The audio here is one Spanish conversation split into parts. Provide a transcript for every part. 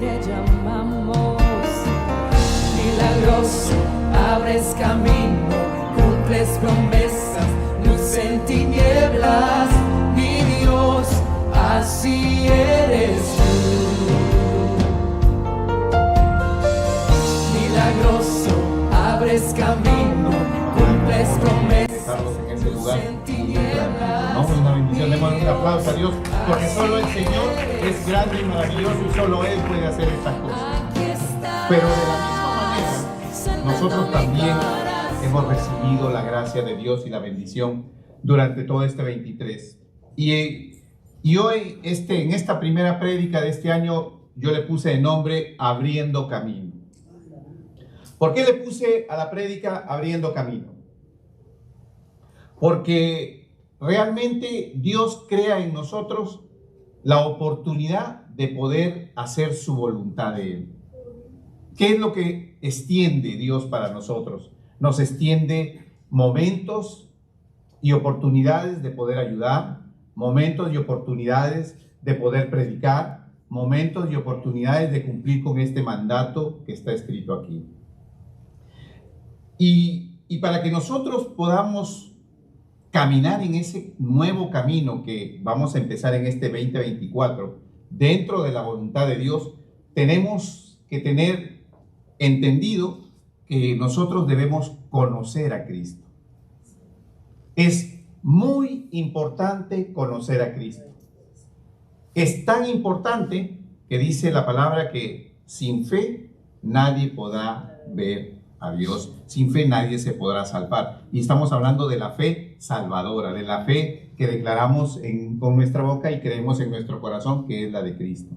te llamamos. Milagroso, abres camino, cumples promesas, luz en tinieblas, mi Dios, así eres tú. Milagroso, abres camino, cumples promesas, en ese lugar. luz en tinieblas. No, una bendición, demos un aplauso a Dios, porque solo el Señor es grande y maravilloso y solo Él puede hacer estas cosas. Pero de la misma manera, nosotros también hemos recibido la gracia de Dios y la bendición durante todo este 23. Y hoy, en esta primera prédica de este año, yo le puse de nombre Abriendo Camino. ¿Por qué le puse a la prédica Abriendo Camino? Porque realmente Dios crea en nosotros la oportunidad de poder hacer su voluntad de Él. ¿Qué es lo que extiende Dios para nosotros? Nos extiende momentos y oportunidades de poder ayudar, momentos y oportunidades de poder predicar, momentos y oportunidades de cumplir con este mandato que está escrito aquí. Y para que nosotros podamos caminar en ese nuevo camino que vamos a empezar en este 2024, dentro de la voluntad de Dios, tenemos que tener entendido que nosotros debemos conocer a Cristo. Es muy importante conocer a Cristo. Es tan importante que dice la palabra que sin fe nadie podrá ver a Dios. Sin fe nadie se podrá salvar. Y estamos hablando de la fe salvadora, de la fe que declaramos con nuestra boca y creemos en nuestro corazón, que es la de Cristo.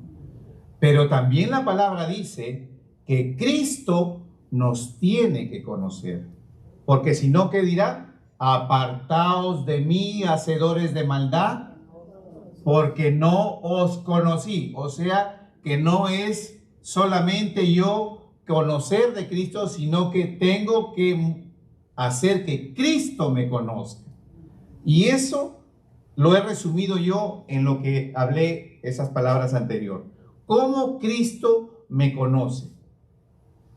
Pero también la palabra dice que Cristo nos tiene que conocer. Porque si no, ¿qué dirá? Apartaos de mí, hacedores de maldad, porque no os conocí. O sea, que no es solamente yo conocer de Cristo, sino que tengo que hacer que Cristo me conozca. Y eso lo he resumido yo en lo que hablé esas palabras anteriores. ¿Cómo Cristo me conoce?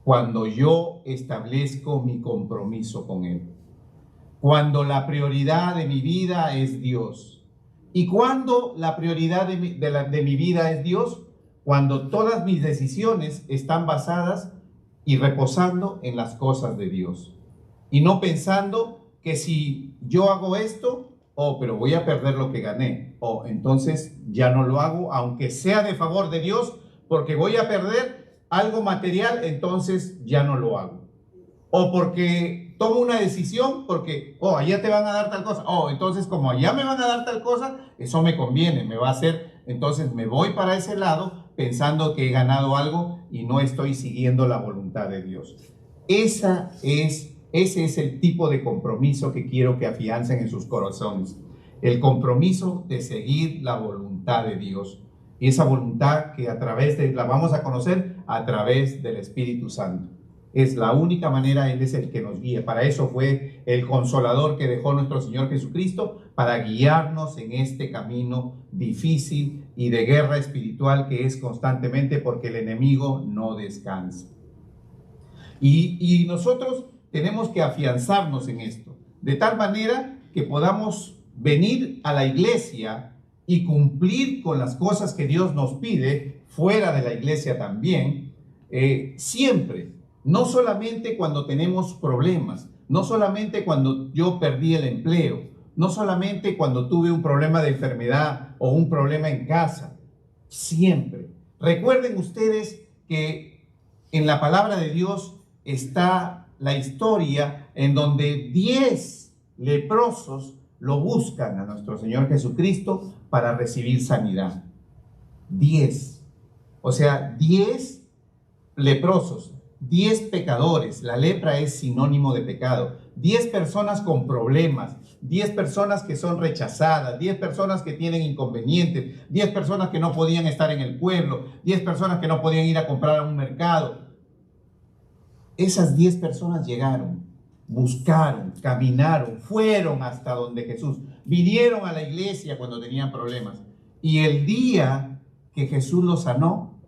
Cuando yo establezco mi compromiso con Él. Cuando la prioridad de mi vida es Dios. ¿Y cuando la prioridad de mi vida es Dios? Cuando todas mis decisiones están basadas y reposando en las cosas de Dios. Y no pensando que si yo hago esto, pero voy a perder lo que gané. Entonces ya no lo hago, aunque sea de favor de Dios, porque voy a perder algo material, entonces ya no lo hago. O porque tomo una decisión, porque, allá te van a dar tal cosa. Entonces como allá me van a dar tal cosa, eso me conviene, me va a hacer. Entonces me voy para ese lado pensando que he ganado algo y no estoy siguiendo la voluntad de Dios. Ese es el tipo de compromiso que quiero que afiancen en sus corazones. El compromiso de seguir la voluntad de Dios. Y esa voluntad que la vamos a conocer a través del Espíritu Santo. Es la única manera, Él es el que nos guía. Para eso fue el Consolador que dejó nuestro Señor Jesucristo, para guiarnos en este camino difícil y de guerra espiritual que es constantemente, porque el enemigo no descansa. Y nosotros tenemos que afianzarnos en esto, de tal manera que podamos venir a la iglesia y cumplir con las cosas que Dios nos pide, fuera de la iglesia también, siempre. No solamente cuando tenemos problemas, no solamente cuando yo perdí el empleo, no solamente cuando tuve un problema de enfermedad o un problema en casa, siempre. Recuerden ustedes que en la palabra de Dios está la historia en donde 10 leprosos lo buscan a nuestro Señor Jesucristo para recibir sanidad. 10. O sea, 10 leprosos. 10 pecadores, la lepra es sinónimo de pecado, 10 personas con problemas, 10 personas que son rechazadas, 10 personas que tienen inconvenientes, 10 personas que no podían estar en el pueblo, 10 personas que no podían ir a comprar a un mercado. Esas 10 personas llegaron, buscaron, caminaron, fueron hasta donde Jesús, vinieron a la iglesia cuando tenían problemas. Y el día que Jesús los sanó,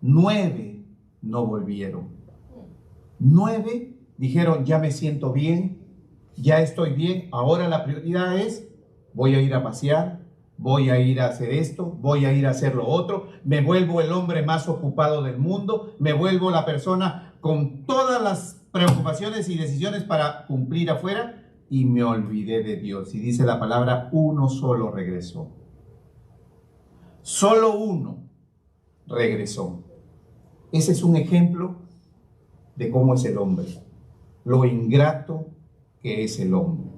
9 no volvieron. 9 dijeron, ya me siento bien, ya estoy bien, ahora la prioridad es, voy a ir a pasear, voy a ir a hacer esto, voy a ir a hacer lo otro, me vuelvo el hombre más ocupado del mundo, me vuelvo la persona con todas las preocupaciones y decisiones para cumplir afuera, y me olvidé de Dios. Y dice la palabra, uno solo regresó. Solo uno regresó. Ese es un ejemplo de cómo es el hombre, lo ingrato que es el hombre,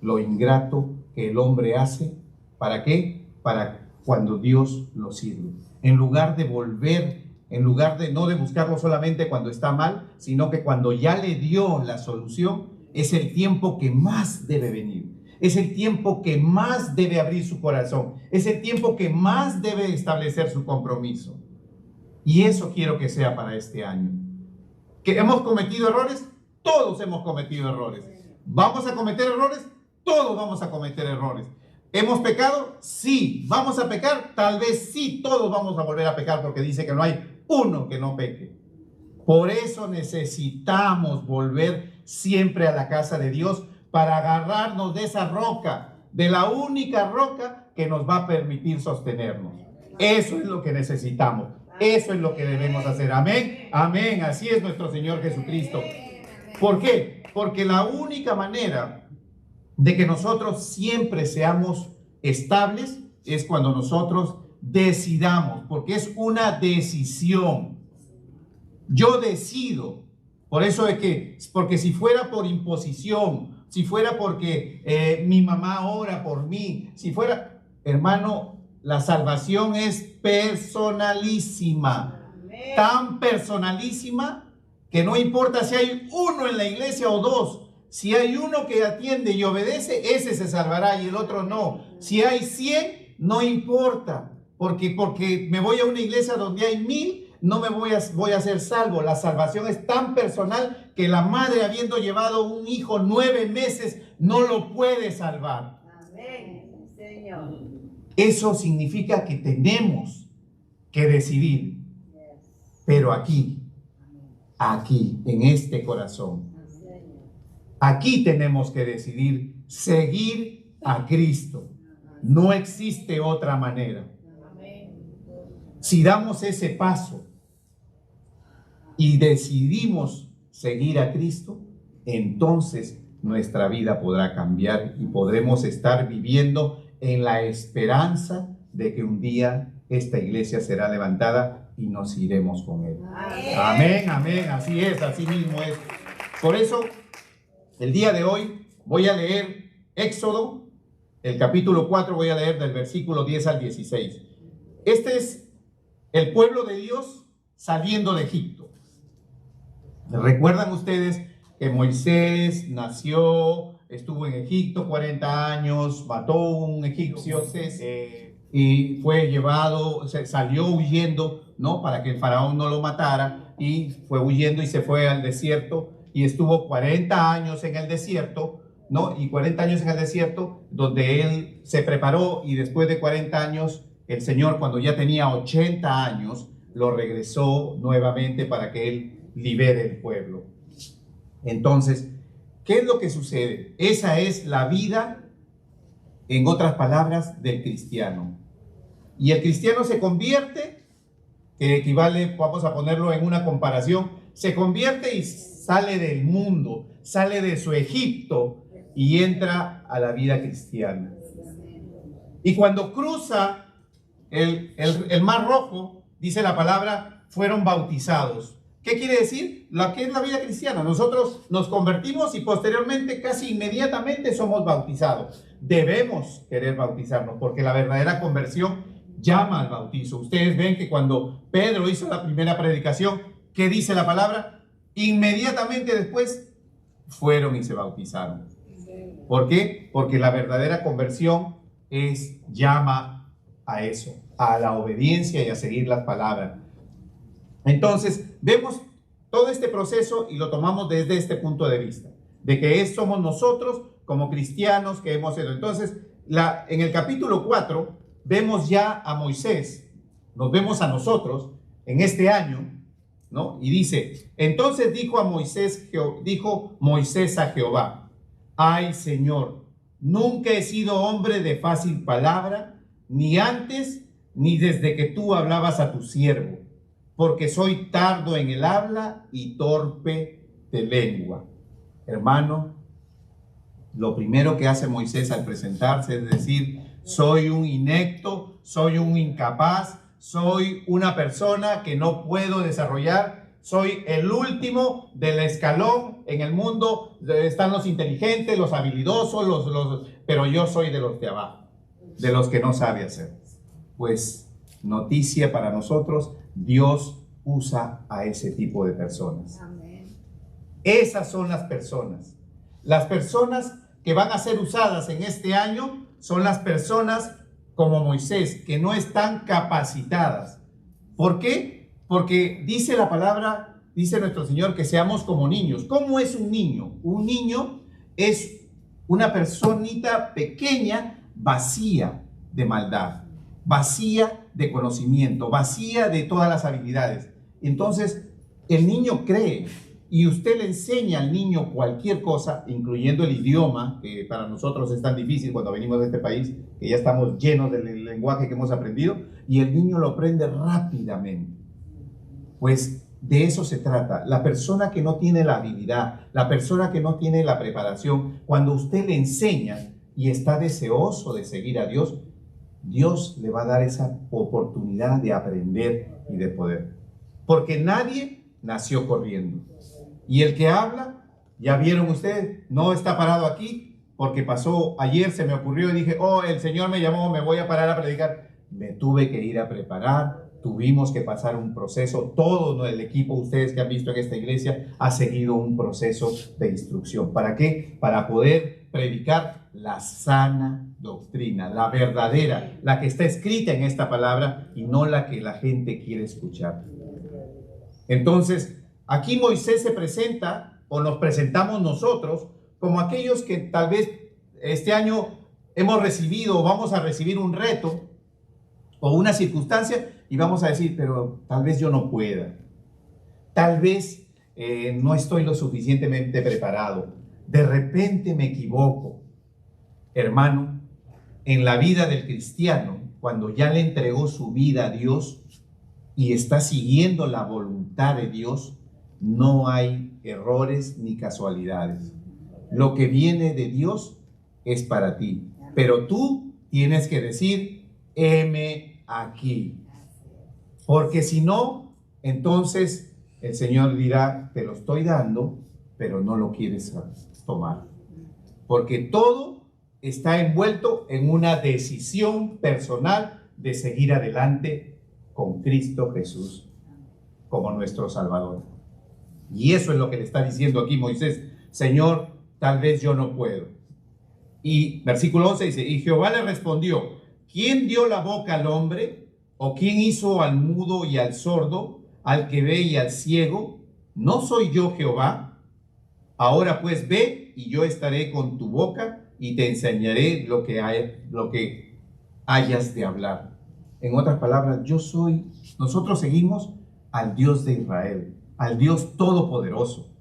lo ingrato que el hombre hace. ¿Para qué? Para cuando Dios lo sirve. En lugar de volver, en lugar de no de buscarlo solamente cuando está mal, sino que cuando ya le dio la solución, es el tiempo que más debe venir. Es el tiempo que más debe abrir su corazón. Es el tiempo que más debe establecer su compromiso. Y eso quiero que sea para este año. ¿Que hemos cometido errores? Todos hemos cometido errores. ¿Vamos a cometer errores? Todos vamos a cometer errores. ¿Hemos pecado? Sí. ¿Vamos a pecar? Tal vez sí, todos vamos a volver a pecar porque dice que no hay uno que no peque. Por eso necesitamos volver siempre a la casa de Dios para agarrarnos de esa roca, de la única roca que nos va a permitir sostenernos. Eso es lo que necesitamos. Eso es lo que debemos hacer. Amén. Amén. Así es nuestro Señor Jesucristo. ¿Por qué? Porque la única manera de que nosotros siempre seamos estables es cuando nosotros decidamos, porque es una decisión. Yo decido. Por eso es que, porque si fuera por imposición, si fuera porque mi mamá ora por mí, si fuera, hermano, la salvación es personalísima. Amén. Tan personalísima que no importa si hay uno en la iglesia o dos. Si hay uno que atiende y obedece, ese se salvará y el otro no. Si hay 100, no importa. Porque me voy a una iglesia donde hay 1000, no me voy a ser salvo. La salvación es tan personal que la madre, habiendo llevado un hijo 9 meses, no lo puede salvar. Amén, Señor. Eso significa que tenemos que decidir. Pero aquí, en este corazón, aquí tenemos que decidir seguir a Cristo. No existe otra manera. Si damos ese paso y decidimos seguir a Cristo, entonces nuestra vida podrá cambiar y podremos estar viviendo en la esperanza de que un día esta iglesia será levantada y nos iremos con Él. Amén, amén, así es, así mismo es. Por eso, el día de hoy voy a leer Éxodo, el capítulo 4, voy a leer del versículo 10 al 16. Este es el pueblo de Dios saliendo de Egipto. ¿Recuerdan ustedes que Moisés nació, estuvo en Egipto 40 años, mató a un egipcio y fue llevado, salió huyendo, ¿no? Para que el faraón no lo matara, y fue huyendo y se fue al desierto y estuvo 40 años en el desierto, ¿no? Y 40 años en el desierto donde él se preparó, y después de 40 años el Señor, cuando ya tenía 80 años, lo regresó nuevamente para que él libere el pueblo. Entonces, ¿qué es lo que sucede? Esa es la vida, en otras palabras, del cristiano. Y el cristiano se convierte, que equivale, vamos a ponerlo en una comparación, se convierte y sale del mundo, sale de su Egipto y entra a la vida cristiana. Y cuando cruza el Mar Rojo, dice la palabra, fueron bautizados. ¿Qué quiere decir? Lo que es la vida cristiana. Nosotros nos convertimos y posteriormente, casi inmediatamente, somos bautizados. Debemos querer bautizarnos porque la verdadera conversión llama al bautizo. Ustedes ven que cuando Pedro hizo la primera predicación, ¿qué dice la palabra? Inmediatamente después fueron y se bautizaron. ¿Por qué? Porque la verdadera conversión llama a eso, a la obediencia y a seguir las palabras. Entonces, vemos todo este proceso y lo tomamos desde este punto de vista, de que somos nosotros como cristianos que hemos sido. Entonces, en el capítulo 4, vemos ya a Moisés, nos vemos a nosotros, en este año, ¿no? Y dice, entonces dijo Moisés a Jehová, ay Señor, nunca he sido hombre de fácil palabra, ni antes ni desde que tú hablabas a tu siervo, porque soy tardo en el habla y torpe de lengua. Hermano, lo primero que hace Moisés al presentarse es decir, soy un inepto, soy un incapaz, soy una persona que no puedo desarrollar, soy el último del escalón en el mundo, están los inteligentes, los habilidosos, pero yo soy de los de abajo, de los que no sabe hacer. Pues noticia para nosotros, Dios usa a ese tipo de personas. Amén. Esas son las personas. Las personas que van a ser usadas en este año son las personas como Moisés, que no están capacitadas. ¿Por qué? Porque dice la palabra, dice nuestro Señor, que seamos como niños. ¿Cómo es un niño? Un niño es una personita pequeña, vacía de maldad, vacía de conocimiento, vacía de todas las habilidades. Entonces, el niño cree y usted le enseña al niño cualquier cosa, incluyendo el idioma, que para nosotros es tan difícil cuando venimos de este país, que ya estamos llenos del lenguaje que hemos aprendido, y el niño lo aprende rápidamente. Pues de eso se trata. La persona que no tiene la habilidad, la persona que no tiene la preparación, cuando usted le enseña y está deseoso de seguir a Dios, Dios le va a dar esa oportunidad de aprender y de poder. Porque nadie nació corriendo. Y el que habla, ya vieron ustedes, no está parado aquí porque pasó ayer, se me ocurrió y dije, oh, el Señor me llamó, me voy a parar a predicar. Me tuve que ir a preparar, tuvimos que pasar un proceso. Todo el equipo, ustedes que han visto en esta iglesia, ha seguido un proceso de instrucción. ¿Para qué? Para poder predicar la sana doctrina, la verdadera, la que está escrita en esta palabra y no la que la gente quiere escuchar. Entonces, aquí Moisés se presenta, o nos presentamos nosotros, como aquellos que tal vez este año hemos recibido o vamos a recibir un reto o una circunstancia y vamos a decir, pero tal vez yo no pueda. Tal vez no estoy lo suficientemente preparado. De repente me equivoco. Hermano, en la vida del cristiano, cuando ya le entregó su vida a Dios y está siguiendo la voluntad de Dios, no hay errores ni casualidades. Lo que viene de Dios es para ti, pero tú tienes que decir, heme aquí. Porque si no, entonces el Señor dirá, te lo estoy dando, pero no lo quieres tomar. Porque todo está envuelto en una decisión personal de seguir adelante con Cristo Jesús como nuestro Salvador. Y eso es lo que le está diciendo aquí Moisés. Señor, tal vez yo no puedo. Y versículo 11 dice, y Jehová le respondió, ¿quién dio la boca al hombre? ¿O quién hizo al mudo y al sordo, al que ve y al ciego? ¿No soy yo Jehová? Ahora pues ve y yo estaré con tu boca y te enseñaré lo que hayas de hablar. En otras palabras, nosotros seguimos al Dios de Israel, al Dios todopoderoso,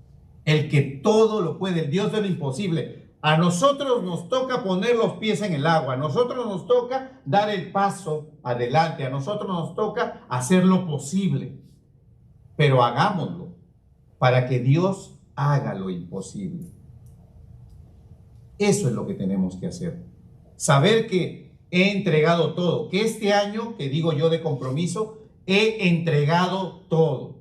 el que todo lo puede, el Dios de lo imposible. A nosotros nos toca poner los pies en el agua, a nosotros nos toca dar el paso adelante, a nosotros nos toca hacer lo posible, pero hagámoslo para que Dios haga lo imposible. Eso es lo que tenemos que hacer. Saber que he entregado todo, que este año, que digo yo de compromiso, he entregado todo.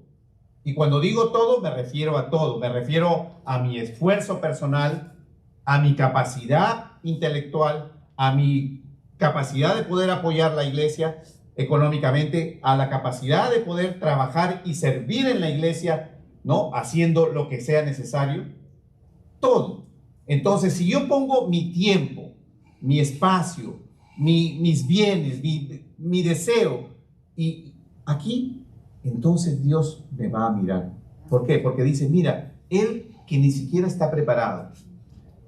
Y cuando digo todo, me refiero a todo. Me refiero a mi esfuerzo personal, a mi capacidad intelectual, a mi capacidad de poder apoyar la iglesia económicamente, a la capacidad de poder trabajar y servir en la iglesia, ¿no? Haciendo lo que sea necesario. Todo. Entonces, si yo pongo mi tiempo, mi espacio, mis bienes, mi deseo, y aquí, entonces Dios me va a mirar. ¿Por qué? Porque dice, mira, él que ni siquiera está preparado,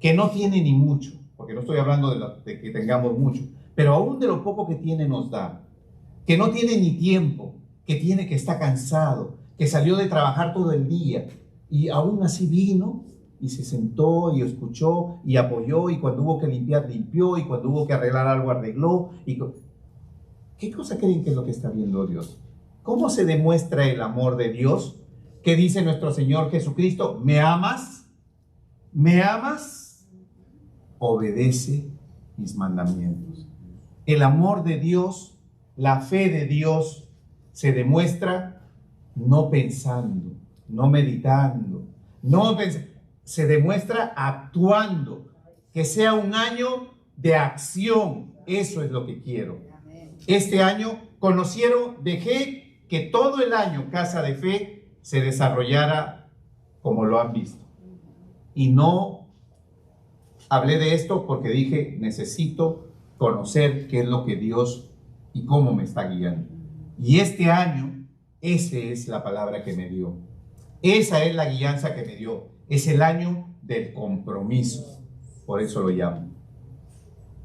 que no tiene ni mucho, porque no estoy hablando de que tengamos mucho, pero aún de lo poco que tiene nos da, que no tiene ni tiempo, que está cansado, que salió de trabajar todo el día y aún así vino y se sentó y escuchó y apoyó, y cuando hubo que limpiar, limpió, y cuando hubo que arreglar algo, arregló. ¿Qué cosa creen que es lo que está viendo Dios? ¿Cómo se demuestra el amor de Dios? ¿Qué dice nuestro Señor Jesucristo? ¿Me amas? ¿Me amas? Obedece mis mandamientos. El amor de Dios, la fe de Dios, se demuestra no pensando, no meditando, se demuestra actuando. Que sea un año de acción. Eso es lo que quiero. Este año dejé que todo el año Casa de Fe se desarrollara como lo han visto. Y no hablé de esto porque dije, necesito conocer qué es lo que Dios y cómo me está guiando. Y este año, esa es la palabra que me dio. Esa es la guianza que me dio. Es el año del compromiso. Por eso lo llamo.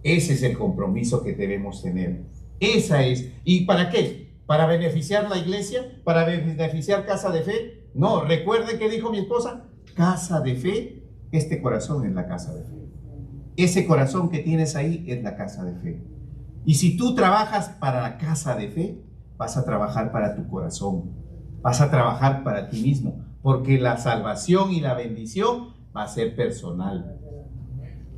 Ese es el compromiso que debemos tener. Esa es. ¿Y para qué? ¿Para beneficiar la iglesia? ¿Para beneficiar Casa de Fe? No, recuerde que dijo mi esposa, Casa de Fe, este corazón es la Casa de Fe. Ese corazón que tienes ahí es la Casa de Fe. Y si tú trabajas para la Casa de Fe, vas a trabajar para tu corazón, vas a trabajar para ti mismo, porque la salvación y la bendición va a ser personal.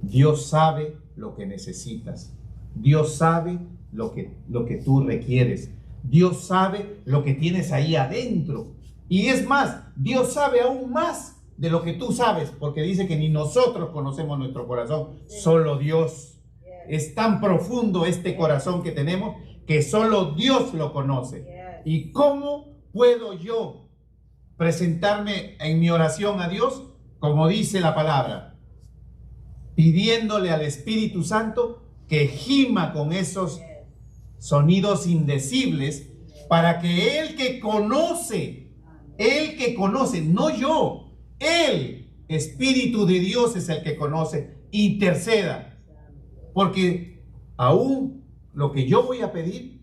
Dios sabe lo que necesitas. Dios sabe lo que tú requieres. Dios sabe lo que tienes ahí adentro. Y es más, Dios sabe aún más de lo que tú sabes, porque dice que ni nosotros conocemos nuestro corazón, solo Dios. Es tan profundo este corazón que tenemos que solo Dios lo conoce. ¿Y cómo puedo yo presentarme en mi oración a Dios? Como dice la palabra, pidiéndole al Espíritu Santo que gima con esos sonidos indecibles, para que el que conoce, no yo, el Espíritu de Dios es el que conoce, interceda. Porque aún lo que yo voy a pedir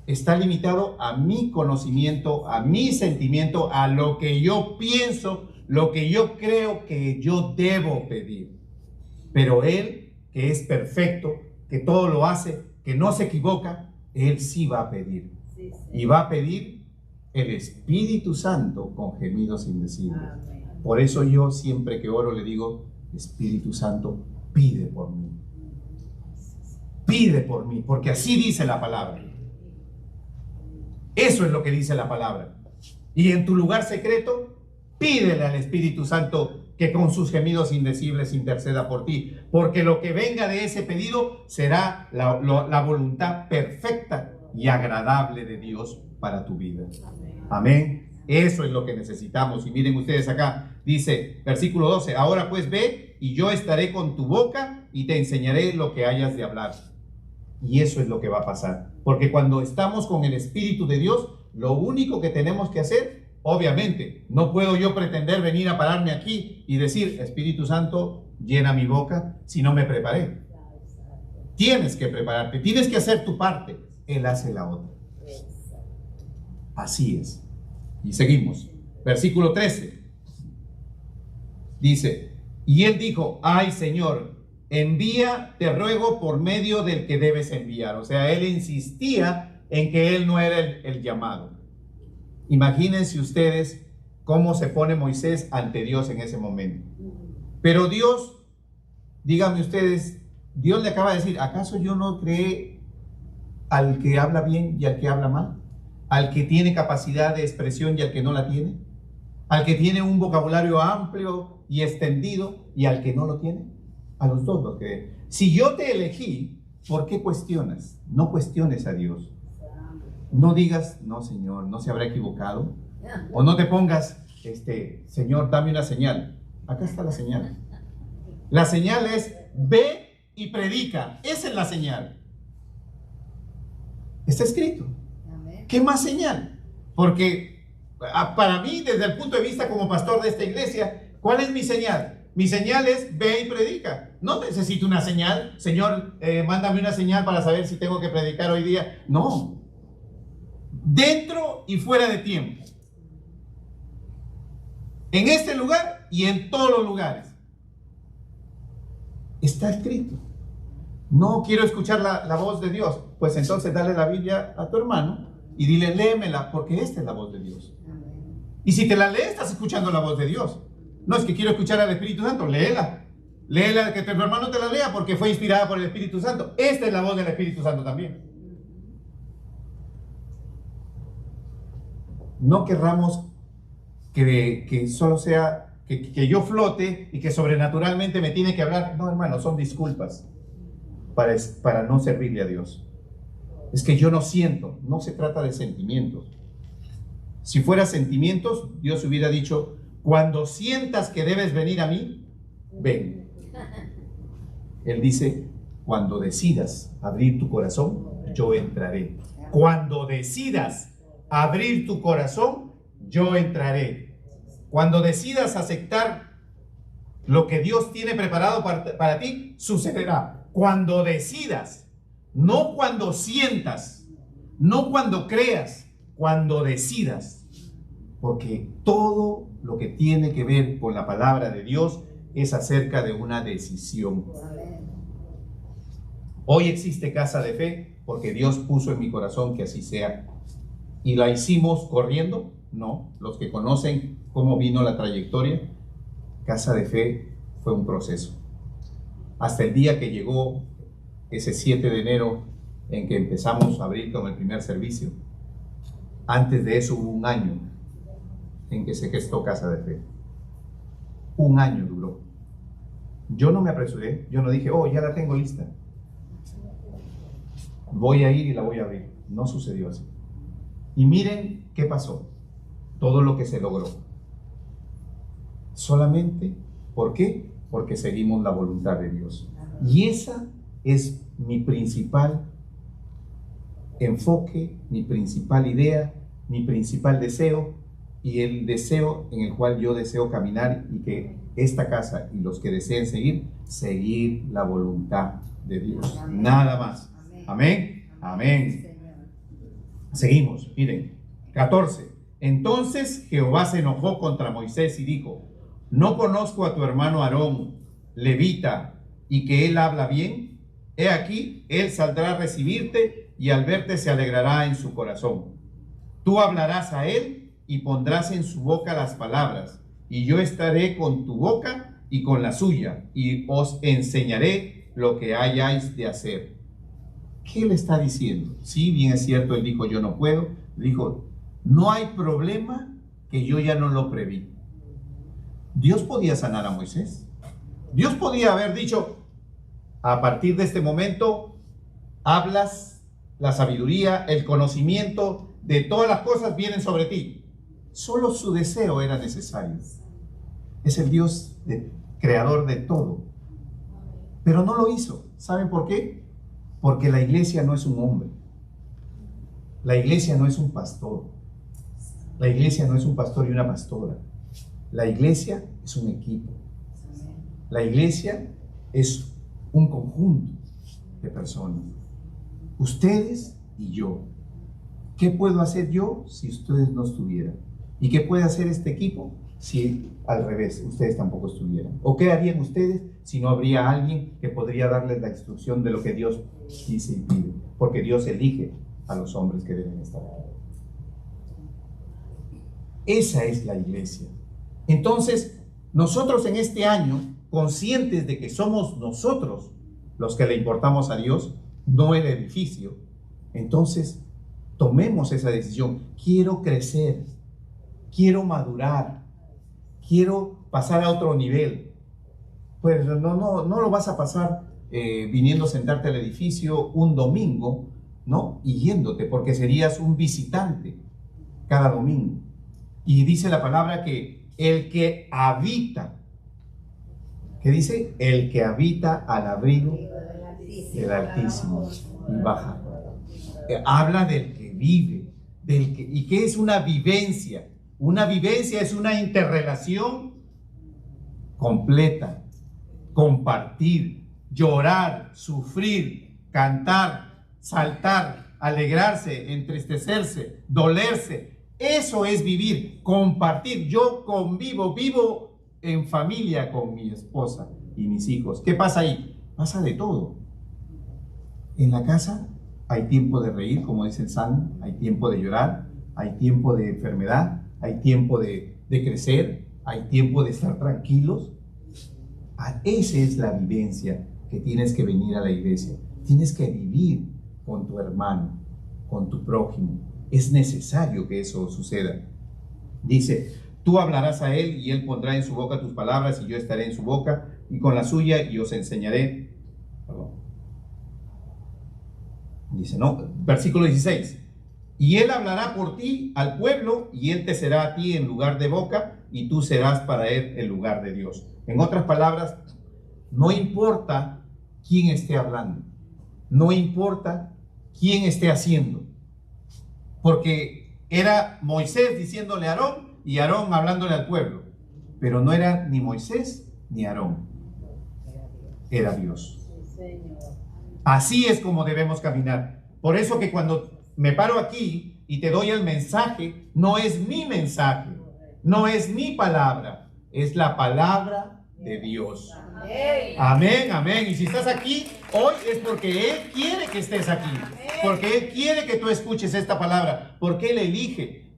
está limitado a mi conocimiento, a mi sentimiento, a lo que yo pienso, lo que yo creo que yo debo pedir. Pero Él, que es perfecto, que todo lo hace, que no se equivoca, Él sí va a pedir. Y va a pedir el Espíritu Santo con gemidos indecibles. Por eso yo siempre que oro le digo, Espíritu Santo, pide por mí. Pide por mí, porque así dice la palabra. Eso es lo que dice la palabra. Y en tu lugar secreto, pídele al Espíritu Santo que con sus gemidos indecibles interceda por ti, porque lo que venga de ese pedido será la voluntad perfecta y agradable de Dios para tu vida. Amén. Eso es lo que necesitamos. Y miren ustedes acá, dice, versículo 12, ahora pues ve y yo estaré con tu boca y te enseñaré lo que hayas de hablar. Y eso es lo que va a pasar, porque cuando estamos con el Espíritu de Dios, lo único que tenemos que hacer, obviamente, no puedo yo pretender venir a pararme aquí y decir, Espíritu Santo, llena mi boca, si no me preparé. Tienes que prepararte, tienes que hacer tu parte. Él hace la otra. Así es. Y seguimos. Versículo 13. Dice, y él dijo, ay Señor, envía, te ruego, por medio del que debes enviar. O sea, él insistía en que él no era el llamado. Imagínense ustedes cómo se pone Moisés ante Dios en ese momento. Pero Dios, díganme ustedes, Dios le acaba de decir, ¿acaso yo no creé al que habla bien y al que habla mal? ¿Al que tiene capacidad de expresión y al que no la tiene? ¿Al que tiene un vocabulario amplio y extendido y al que no lo tiene? A los dos los creé. Si yo te elegí, ¿por qué cuestionas? No cuestiones a Dios. No digas, no Señor, no se habrá equivocado. O no te pongas, Señor, dame una señal. Acá está la señal. La señal es, ve y predica. Esa es la señal. Está escrito. ¿Qué más señal? Porque para mí, desde el punto de vista como pastor de esta iglesia, ¿cuál es mi señal? Mi señal es, ve y predica. No necesito una señal. Señor, mándame una señal para saber si tengo que predicar hoy día. No. dentro y fuera de tiempo, en este lugar y en todos los lugares. Está escrito. No quiero escuchar la voz de Dios. Pues entonces dale la Biblia a tu hermano y dile, léemela, porque esta es la voz de Dios. Y si te la lees, estás escuchando la voz de Dios. No es que quiero escuchar al Espíritu Santo, léela. Léela, que tu hermano te la lea, porque fue inspirada por el Espíritu Santo. Esta es la voz del Espíritu Santo también. No querramos que solo sea, que yo flote y que sobrenaturalmente me tiene que hablar. No, hermano, son disculpas para no servirle a Dios. Es que yo no siento, no se trata de sentimientos. Si fuera sentimientos, Dios hubiera dicho, cuando sientas que debes venir a mí, ven. Él dice, cuando decidas abrir tu corazón, yo entraré. Cuando decidas abrir tu corazón, yo entraré. Cuando decidas aceptar lo que Dios tiene preparado para ti, sucederá. Cuando decidas, no cuando sientas, no cuando creas, cuando decidas. Porque todo lo que tiene que ver con la palabra de Dios es acerca de una decisión. Hoy existe Casa de Fe porque Dios puso en mi corazón que así sea. ¿Y la hicimos corriendo? No. Los que conocen cómo vino la trayectoria, Casa de Fe fue un proceso. Hasta el día que llegó ese 7 de enero en que empezamos a abrir con el primer servicio. Antes de eso hubo un año en que se gestó Casa de Fe. Un año duró. Yo no me apresuré, yo no dije, oh, ya la tengo lista. Voy a ir y la voy a abrir. No sucedió así. Y miren qué pasó. Todo lo que se logró. Solamente, ¿por qué? Porque seguimos la voluntad de Dios. Y esa es mi principal enfoque, mi principal idea, mi principal deseo y el deseo en el cual yo deseo caminar y que esta casa y los que deseen seguir la voluntad de Dios. Amén. Nada más. Amén. Amén. Seguimos, miren. 14. Entonces Jehová se enojó contra Moisés y dijo, ¿no conozco a tu hermano Aarón, levita, y que él habla bien? He aquí, él saldrá a recibirte y al verte se alegrará en su corazón. Tú hablarás a él y pondrás en su boca las palabras, y yo estaré con tu boca y con la suya, y os enseñaré lo que hayáis de hacer. ¿Qué le está diciendo? Sí, bien es cierto, él dijo, yo no puedo. Dijo, no hay problema que yo ya no lo preví. Dios podía sanar a Moisés. Dios podía haber dicho, a partir de este momento, hablas la sabiduría, el conocimiento de todas las cosas vienen sobre ti. Solo su deseo era necesario. Es el Dios creador de todo. Pero no lo hizo. ¿Saben por qué? Porque la iglesia no es un hombre. La iglesia no es un pastor. La iglesia no es un pastor y una pastora. La iglesia es un equipo. La iglesia es un conjunto de personas. Ustedes y yo. ¿Qué puedo hacer yo si ustedes no estuvieran? ¿Y qué puede hacer este equipo si al revés ustedes tampoco estuvieran? ¿O qué harían ustedes si no habría alguien que podría darles la instrucción de lo que Dios dice y pide? Porque Dios elige a los hombres que deben estar aquí. Esa es la iglesia. Entonces, nosotros en este año, conscientes de que somos nosotros los que le importamos a Dios, no el edificio, entonces tomemos esa decisión. Quiero crecer, quiero madurar, quiero pasar a otro nivel. Pues no lo vas a pasar viniendo a sentarte al edificio un domingo, ¿no? Y yéndote, porque serías un visitante cada domingo. Y dice la palabra que el que habita, ¿qué dice? El que habita al abrigo del Altísimo y baja. Habla del que vive, ¿y qué es una vivencia? Una vivencia es una interrelación completa, compartir, llorar, sufrir, cantar, saltar, alegrarse, entristecerse, dolerse. Eso es vivir, compartir. Yo vivo en familia con mi esposa y mis hijos. ¿Qué pasa ahí? Pasa de todo. En la casa hay tiempo de reír, como dice el Salmo, hay tiempo de llorar, hay tiempo de enfermedad, hay tiempo de crecer, hay tiempo de estar tranquilos. Esa es la vivencia que tienes que venir a la iglesia. Tienes que vivir con tu hermano, con tu prójimo. Es necesario que eso suceda. Dice, tú hablarás a él y él pondrá en su boca tus palabras y yo estaré en su boca y con la suya y os enseñaré. Perdón. Dice, no, versículo 16. Y él hablará por ti al pueblo y él te será a ti en lugar de boca y tú serás para él el lugar de Dios. En otras palabras, no importa quién esté hablando, no importa quién esté haciendo, porque era Moisés diciéndole a Aarón y Aarón hablándole al pueblo, pero no era ni Moisés ni Aarón, era Dios. Así es como debemos caminar. Por eso que cuando me paro aquí y te doy el mensaje, no es mi mensaje, no es mi palabra, es la palabra de Dios. Amén, amén. Y si estás aquí hoy es porque Él quiere que estés aquí, porque Él quiere que tú escuches esta palabra, porque Él elige.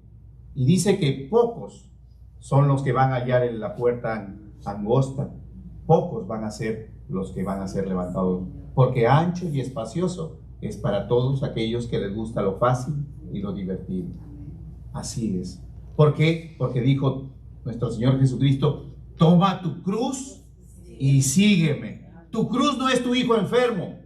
Y dice que pocos son los que van a hallar en la puerta angosta, pocos van a ser los que van a ser levantados, porque ancho y espacioso es para todos aquellos que les gusta lo fácil y lo divertido. Así es. ¿Por qué? Porque dijo nuestro Señor Jesucristo, toma tu cruz y sígueme. Tu cruz no es tu hijo enfermo.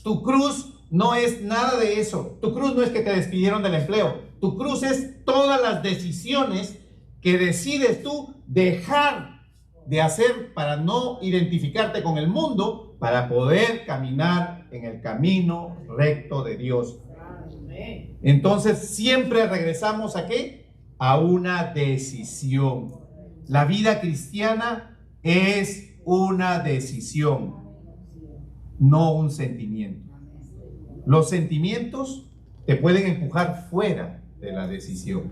Tu cruz no es nada de eso. Tu cruz no es que te despidieron del empleo. Tu cruz es todas las decisiones que decides tú dejar de hacer para no identificarte con el mundo, para poder caminar en el camino recto de Dios. Entonces siempre regresamos ¿a qué? A una decisión. La vida cristiana es una decisión, no un sentimiento. Los sentimientos te pueden empujar fuera de la decisión,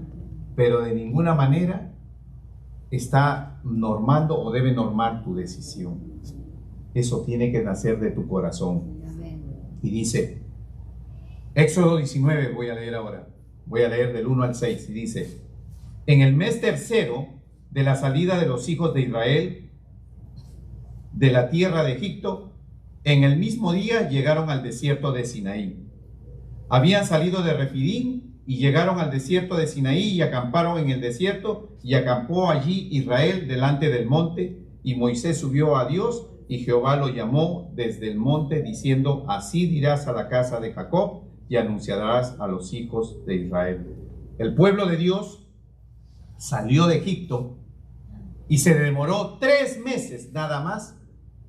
pero de ninguna manera está normando o debe normar tu decisión. Eso tiene que nacer de tu corazón. Y dice, Éxodo 19, voy a leer ahora, voy a leer del 1 al 6, y dice, en el mes tercero de la salida de los hijos de Israel de la tierra de Egipto, en el mismo día llegaron al desierto de Sinaí. Habían salido de Refidim y llegaron al desierto de Sinaí y acamparon en el desierto, y acampó allí Israel delante del monte, y Moisés subió a Dios, y Jehová lo llamó desde el monte, diciendo, así dirás a la casa de Jacob, y anunciarás a los hijos de Israel. El pueblo de Dios salió de Egipto y se demoró 3 meses nada más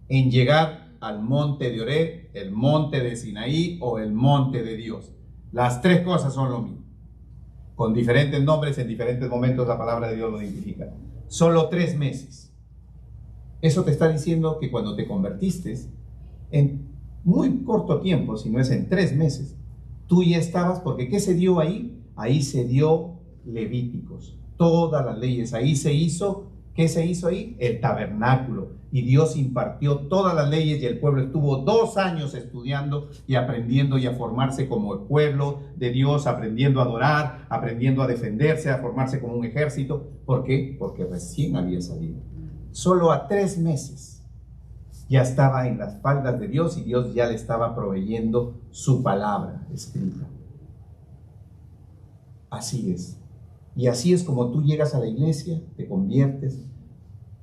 en llegar al monte de Oreb, el monte de Sinaí o el monte de Dios. Las 3 cosas son lo mismo. Con diferentes nombres, en diferentes momentos la palabra de Dios lo identifica. Solo 3 meses. Eso te está diciendo que cuando te convertiste, en muy corto tiempo, si no es en 3 meses, tú ya estabas, porque ¿qué se dio ahí? Ahí se dio Levíticos, todas las leyes. Ahí se hizo, ¿qué se hizo ahí? El tabernáculo. Y Dios impartió todas las leyes y el pueblo estuvo 2 años estudiando y aprendiendo y a formarse como el pueblo de Dios, aprendiendo a adorar, aprendiendo a defenderse, a formarse como un ejército. ¿Por qué? Porque recién había salido. Solo a 3 meses ya estaba en las faldas de Dios y Dios ya le estaba proveyendo su palabra escrita. Así es. Y así es como tú llegas a la iglesia, te conviertes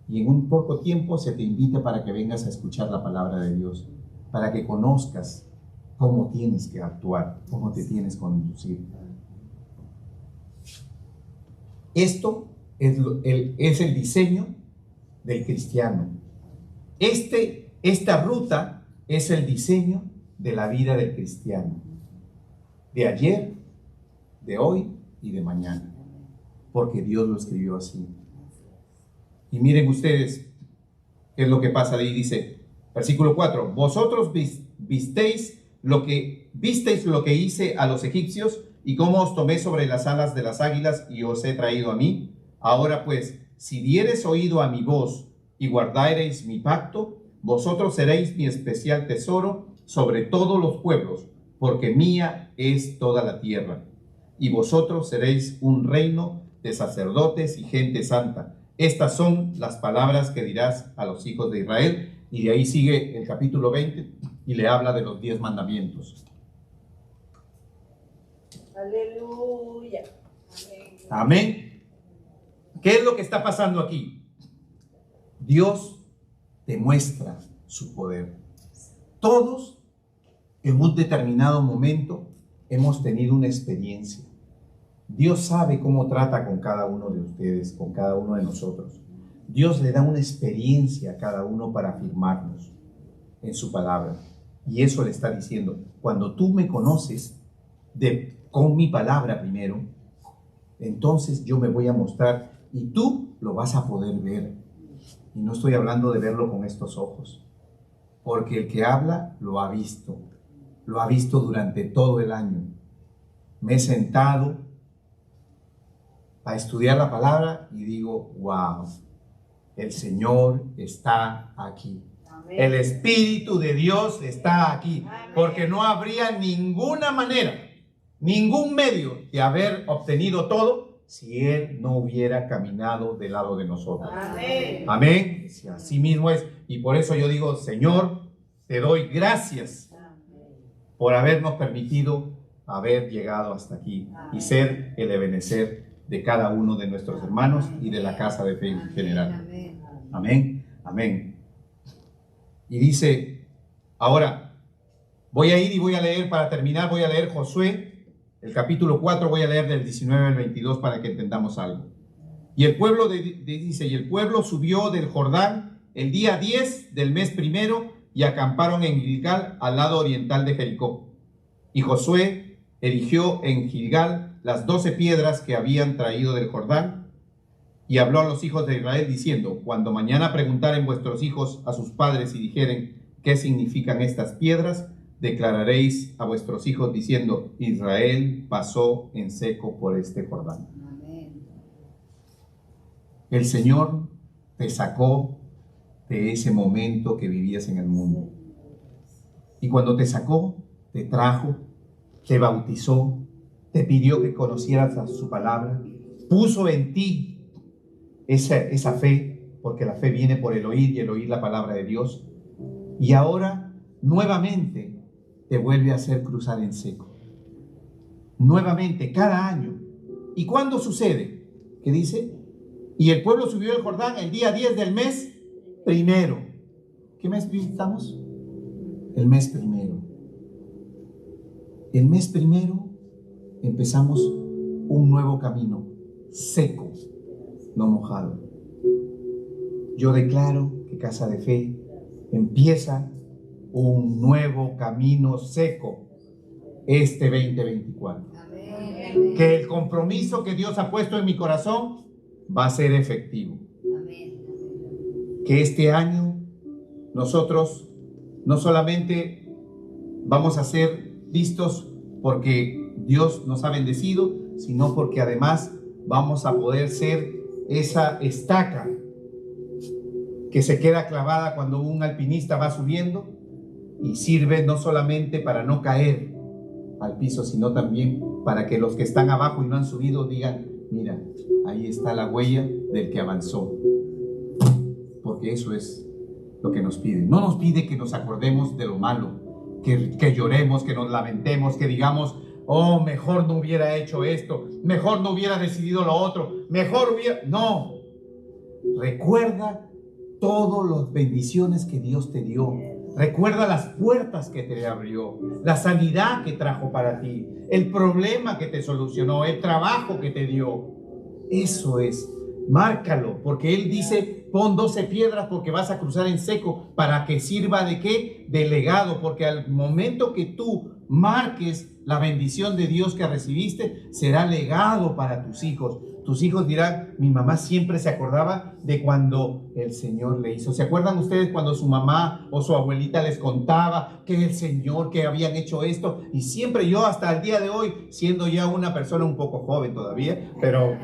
y en un poco tiempo se te invita para que vengas a escuchar la palabra de Dios, para que conozcas cómo tienes que actuar, cómo te tienes que conducir. Esto es el diseño del cristiano. Esta ruta es el diseño de la vida del cristiano, de ayer, de hoy y de mañana, porque Dios lo escribió así. Y miren ustedes qué es lo que pasa ahí. Dice, versículo 4, vosotros visteis visteis lo que hice a los egipcios y cómo os tomé sobre las alas de las águilas y os he traído a mí. Ahora pues, si diereis oído a mi voz y guardareis mi pacto, vosotros seréis mi especial tesoro sobre todos los pueblos, porque mía es toda la tierra. Y vosotros seréis un reino de sacerdotes y gente santa. Estas son las palabras que dirás a los hijos de Israel. Y de ahí sigue el capítulo 20 y le habla de los 10 mandamientos. Aleluya. Amén. ¿Qué es lo que está pasando aquí? Dios demuestra su poder. Todos en un determinado momento hemos tenido una experiencia. Dios sabe cómo trata con cada uno de ustedes, con cada uno de nosotros. Dios le da una experiencia a cada uno para afirmarnos en su palabra. Y eso le está diciendo, cuando tú me conoces con mi palabra primero, entonces yo me voy a mostrar y tú lo vas a poder ver. Y no estoy hablando de verlo con estos ojos, porque el que habla lo ha visto durante todo el año. Me he sentado a estudiar la palabra y digo, wow, el Señor está aquí. Amén. El Espíritu de Dios está aquí. Amén. Porque no habría ninguna manera, ningún medio de haber obtenido todo si Él no hubiera caminado del lado de nosotros. Amén. Amén. Si así mismo es. Y por eso yo digo, Señor, te doy gracias por habernos permitido haber llegado hasta aquí y ser el ebenecer de cada uno de nuestros hermanos y de la casa de fe en general. Amén, amén. Y dice, ahora voy a ir y voy a leer, para terminar, voy a leer Josué, el capítulo 4, voy a leer del 19 al 22 para que entendamos algo. Y el pueblo dice, y el pueblo subió del Jordán el día 10 del mes primero y acamparon en Gilgal, al lado oriental de Jericó. Y Josué erigió en Gilgal las 12 piedras que habían traído del Jordán, y habló a los hijos de Israel diciendo, cuando mañana preguntaren vuestros hijos a sus padres y dijeren, ¿qué significan estas piedras? Declararéis a vuestros hijos diciendo, Israel pasó en seco por este Jordán. El Señor te sacó de ese momento que vivías en el mundo. Y cuando te sacó, te trajo, te bautizó, te pidió que conocieras a su palabra, puso en ti esa fe, porque la fe viene por el oír y el oír la palabra de Dios. Y ahora, nuevamente, te vuelve a hacer cruzar en seco. Nuevamente, cada año. ¿Y cuándo sucede? ¿Qué dice? Y el pueblo subió el Jordán el día 10 del mes primero. ¿Qué mes estamos? El mes primero. El mes primero empezamos un nuevo camino, seco, no mojado. Yo declaro que Casa de Fe empieza un nuevo camino seco este 2024. Amén. Que el compromiso que Dios ha puesto en mi corazón va a ser efectivo. Amén. Que este año nosotros no solamente vamos a ser vistos porque Dios nos ha bendecido, sino porque además vamos a poder ser esa estaca que se queda clavada cuando un alpinista va subiendo y sirve no solamente para no caer al piso, sino también para que los que están abajo y no han subido digan, mira, ahí está la huella del que avanzó. Porque eso es lo que nos pide. No nos pide que nos acordemos de lo malo, que lloremos, que nos lamentemos, que digamos, oh, mejor no hubiera hecho esto, mejor no hubiera decidido lo otro, mejor hubiera... No, recuerda todas las bendiciones que Dios te dio. Recuerda las puertas que te abrió, la sanidad que trajo para ti, el problema que te solucionó, el trabajo que te dio. Eso es, márcalo, porque Él dice, pon 12 piedras porque vas a cruzar en seco, para que sirva de qué, de legado, porque al momento que tú marques la bendición de Dios que recibiste, será legado para tus hijos. tus hijos dirán, mi mamá siempre se acordaba de cuando el Señor le hizo. ¿Se acuerdan ustedes cuando su mamá o su abuelita les contaba que el Señor, que habían hecho esto? Y siempre yo hasta el día de hoy, siendo ya una persona un poco joven todavía, pero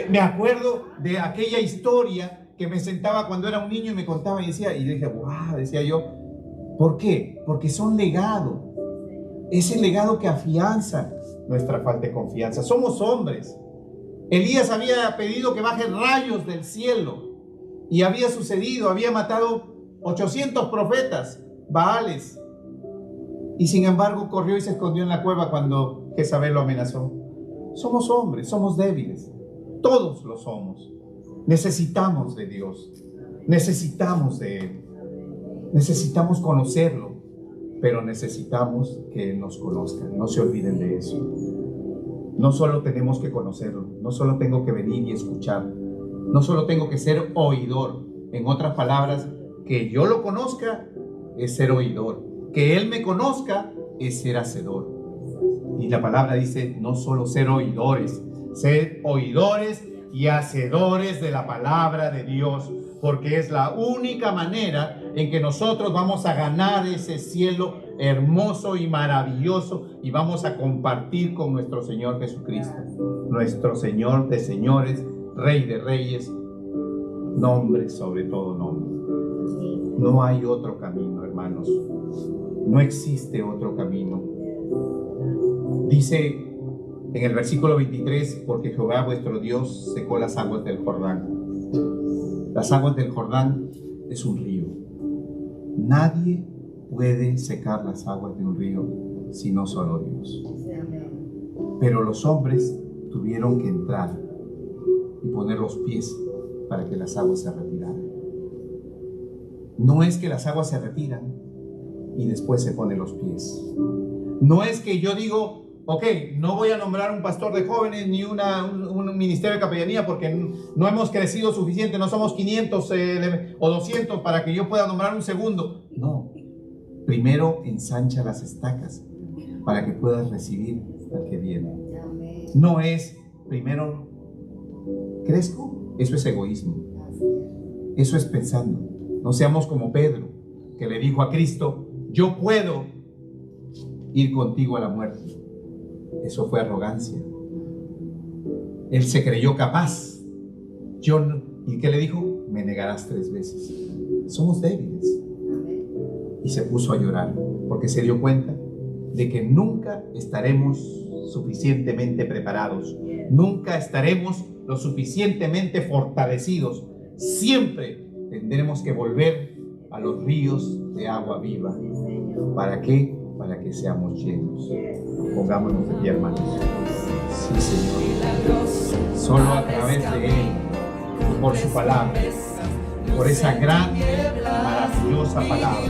me acuerdo de aquella historia que me sentaba cuando era un niño y me contaba y decía, y dije, wow, decía yo, ¿por qué? Porque son legado. Es el legado que afianza nuestra falta de confianza. Somos hombres. Elías había pedido que bajen rayos del cielo y había sucedido, había matado 800 profetas, Baales, y sin embargo corrió y se escondió en la cueva cuando Jezabel lo amenazó. Somos hombres, somos débiles, todos lo somos. Necesitamos de Dios, necesitamos de Él, necesitamos conocerlo, pero necesitamos que Él nos conozca. No se olviden de eso. No solo tenemos que conocerlo, no solo tengo que venir y escuchar, no solo tengo que ser oidor. En otras palabras, que yo lo conozca es ser oidor, que Él me conozca es ser hacedor. Y la palabra dice, no solo ser oidores y hacedores de la palabra de Dios, porque es la única manera en que nosotros vamos a ganar ese cielo hermoso y maravilloso y vamos a compartir con nuestro Señor Jesucristo, nuestro Señor de señores, Rey de reyes, nombre sobre todo nombre. No hay otro camino, hermanos. No existe otro camino. Dice en el versículo 23, porque Jehová vuestro Dios secó las aguas del Jordán. Las aguas del Jordán es un río. Nadie puede secar las aguas de un río sino solo Dios. Pero los hombres tuvieron que entrar y poner los pies para que las aguas se retiraran. No es que las aguas se retiran y después se ponen los pies. No es que yo digo, ok, no voy a nombrar un pastor de jóvenes ni un ministerio de capellanía porque no hemos crecido suficiente, no somos 500 o 200 para que yo pueda nombrar un segundo. No, primero ensancha las estacas para que puedas recibir al que viene. No es primero crezco, eso es egoísmo, eso es pensando. No seamos como Pedro, que le dijo a Cristo, yo puedo ir contigo a la muerte. Eso fue arrogancia. Él se creyó capaz. ¿Y qué le dijo? Me negarás 3 veces. Somos débiles. Y se puso a llorar porque se dio cuenta de que nunca estaremos suficientemente preparados. Nunca estaremos lo suficientemente fortalecidos. Siempre tendremos que volver a los ríos de agua viva. ¿Para qué? Para que seamos llenos. Pongámonos de pie, hermanos. Sí, Señor. Solo a través de Él y por su palabra, por esa gran, maravillosa palabra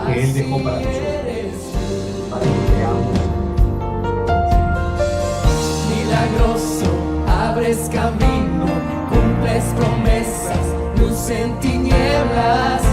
que Él dejó para nosotros, para que creamos. Milagroso, abres camino, cumples promesas, luz en tinieblas.